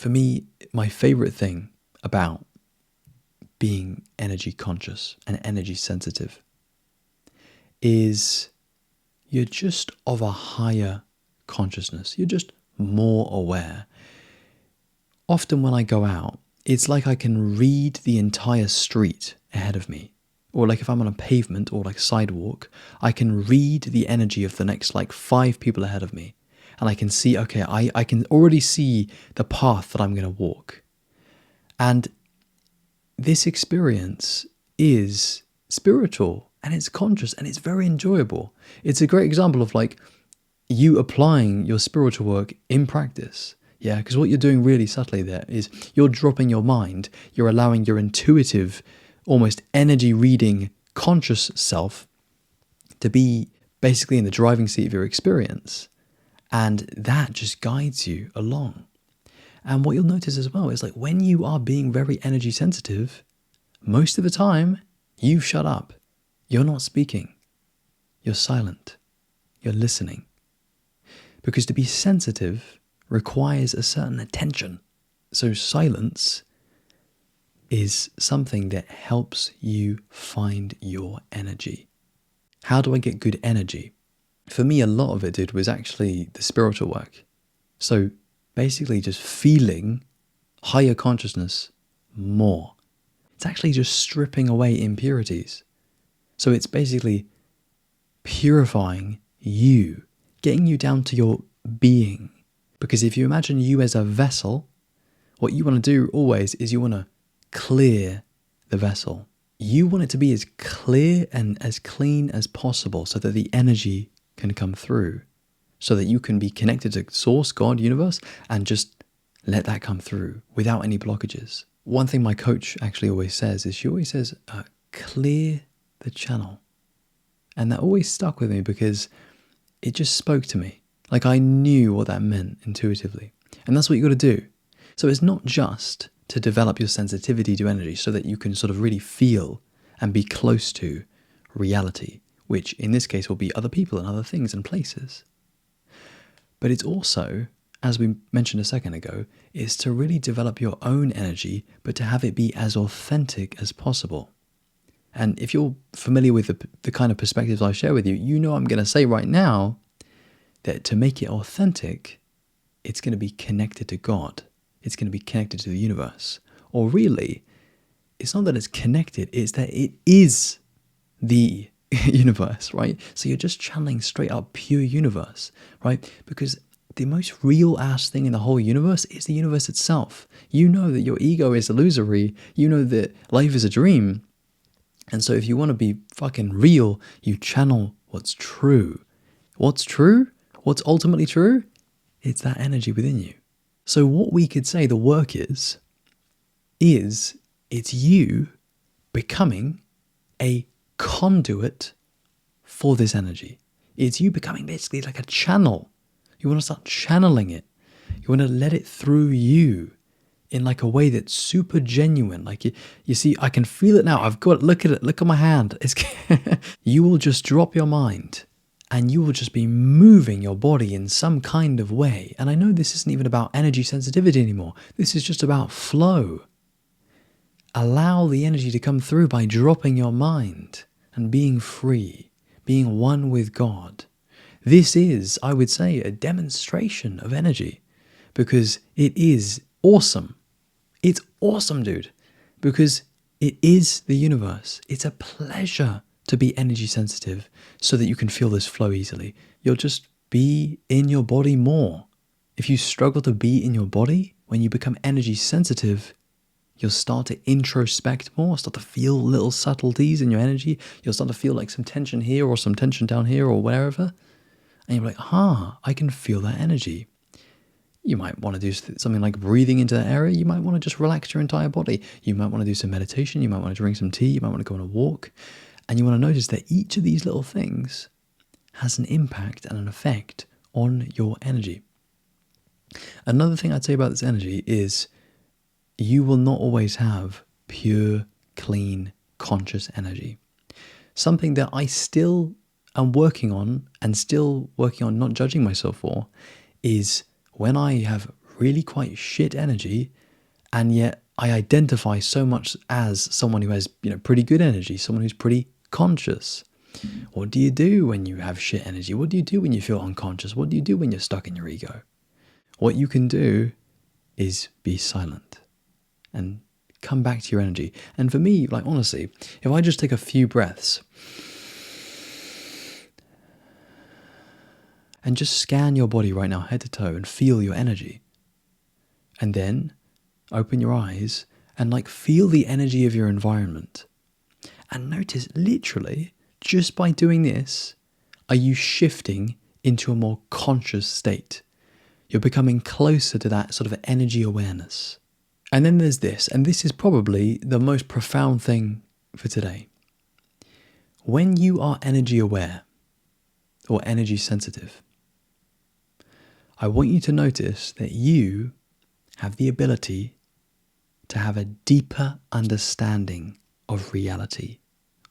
for me, my favorite thing about being energy conscious and energy sensitive is you're just of a higher consciousness. You're just more aware. Often when I go out, it's like I can read the entire street ahead of me. Or like if I'm on a pavement or like a sidewalk, I can read the energy of the next like 5 people ahead of me. And I can see, okay, I can already see the path that I'm going to walk. And this experience is spiritual and it's conscious and it's very enjoyable. It's a great example of like you applying your spiritual work in practice. Yeah, because what you're doing really subtly there is you're dropping your mind, you're allowing your intuitive, almost energy reading conscious self to be basically in the driving seat of your experience. And that just guides you along. And what you'll notice as well is like when you are being very energy sensitive, most of the time you shut up. You're not speaking. You're silent. You're listening. Because to be sensitive requires a certain attention. So silence is something that helps you find your energy. How do I get good energy? For me, a lot of it, dude, was actually the spiritual work. So basically just feeling higher consciousness more. It's actually just stripping away impurities. So it's basically purifying you, getting you down to your being. Because if you imagine you as a vessel, what you want to do always is you want to clear the vessel. You want it to be as clear and as clean as possible so that the energy can come through, so that you can be connected to Source, God, Universe, and just let that come through without any blockages. One thing my coach actually always says is she always says, clear the channel. And that always stuck with me because it just spoke to me. Like I knew what that meant intuitively. And that's what you got to do. So it's not just to develop your sensitivity to energy so that you can sort of really feel and be close to reality, which in this case will be other people and other things and places. But it's also, as we mentioned a second ago, is to really develop your own energy, but to have it be as authentic as possible. And if you're familiar with the kind of perspectives I share with you, you know I'm going to say right now that to make it authentic, it's going to be connected to God. It's going to be connected to the universe. Or really, it's not that it's connected, it's that it is the universe, right? So you're just channeling straight up pure universe, right? Because the most real ass thing in the whole universe is the universe itself. You know that your ego is illusory. You know that life is a dream. And so if you want to be fucking real, you channel what's true. What's true? What's ultimately true? It's that energy within you. So what we could say the work is it's you becoming a conduit for this energy. It's you becoming basically like a channel. You want to start channeling it. You want to let it through you in like a way that's super genuine. Like you see, I can feel it now. I've got it. Look at it. Look at my hand. You will just drop your mind and you will just be moving your body in some kind of way. And I know this isn't even about energy sensitivity anymore. This is just about flow. Allow the energy to come through by dropping your mind and being free, being one with God. This is, I would say, a demonstration of energy because it is awesome. It's awesome, dude, because it is the universe. It's a pleasure to be energy sensitive so that you can feel this flow easily. You'll just be in your body more. If you struggle to be in your body, when you become energy sensitive, you'll start to introspect more, start to feel little subtleties in your energy. You'll start to feel like some tension here or some tension down here or wherever. And you're like, I can feel that energy. You might want to do something like breathing into that area. You might want to just relax your entire body. You might want to do some meditation. You might want to drink some tea. You might want to go on a walk. And you want to notice that each of these little things has an impact and an effect on your energy. Another thing I'd say about this energy is you will not always have pure, clean, conscious energy. Something that I still am working on and still working on not judging myself for is when I have really quite shit energy, and yet I identify so much as someone who has, pretty good energy, someone who's pretty conscious. What do you do when you have shit energy? What do you do when you feel unconscious? What do you do when you're stuck in your ego? What you can do is be silent and come back to your energy. And for me, like, honestly, if I just take a few breaths and just scan your body right now, head to toe, and feel your energy, and then open your eyes and like feel the energy of your environment, and notice literally just by doing this, are you shifting into a more conscious state? You're becoming closer to that sort of energy awareness. And then there's this, and this is probably the most profound thing for today. When you are energy aware or energy sensitive, I want you to notice that you have the ability to have a deeper understanding of reality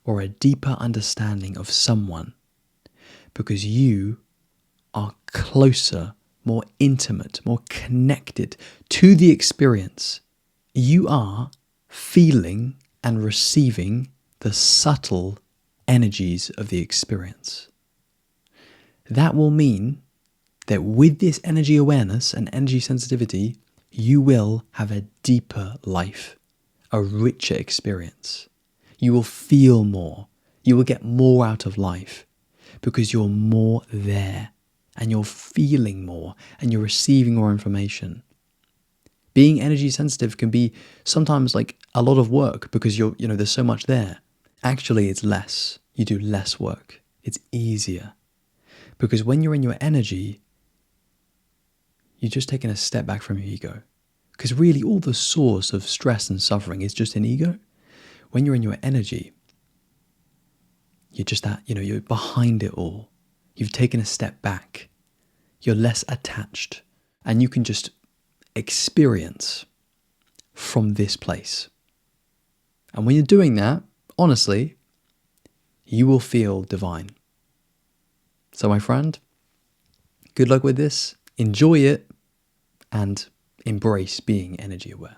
or a deeper understanding of someone, because you are closer, more intimate, more connected to the experience. You are feeling and receiving the subtle energies of the experience. That will mean that with this energy awareness and energy sensitivity, you will have a deeper life, a richer experience. You will feel more. You will get more out of life because you're more there and you're feeling more and you're receiving more information. Being energy sensitive can be sometimes like a lot of work because there's so much there. Actually, it's less. You do less work. It's easier because when you're in your energy, you're just taking a step back from your ego. Because really all the source of stress and suffering is just an ego. When you're in your energy, you're just you're behind it all. You've taken a step back. You're less attached. And you can just experience from this place. And when you're doing that, honestly, you will feel divine. So my friend, good luck with this. Enjoy it and embrace being energy aware.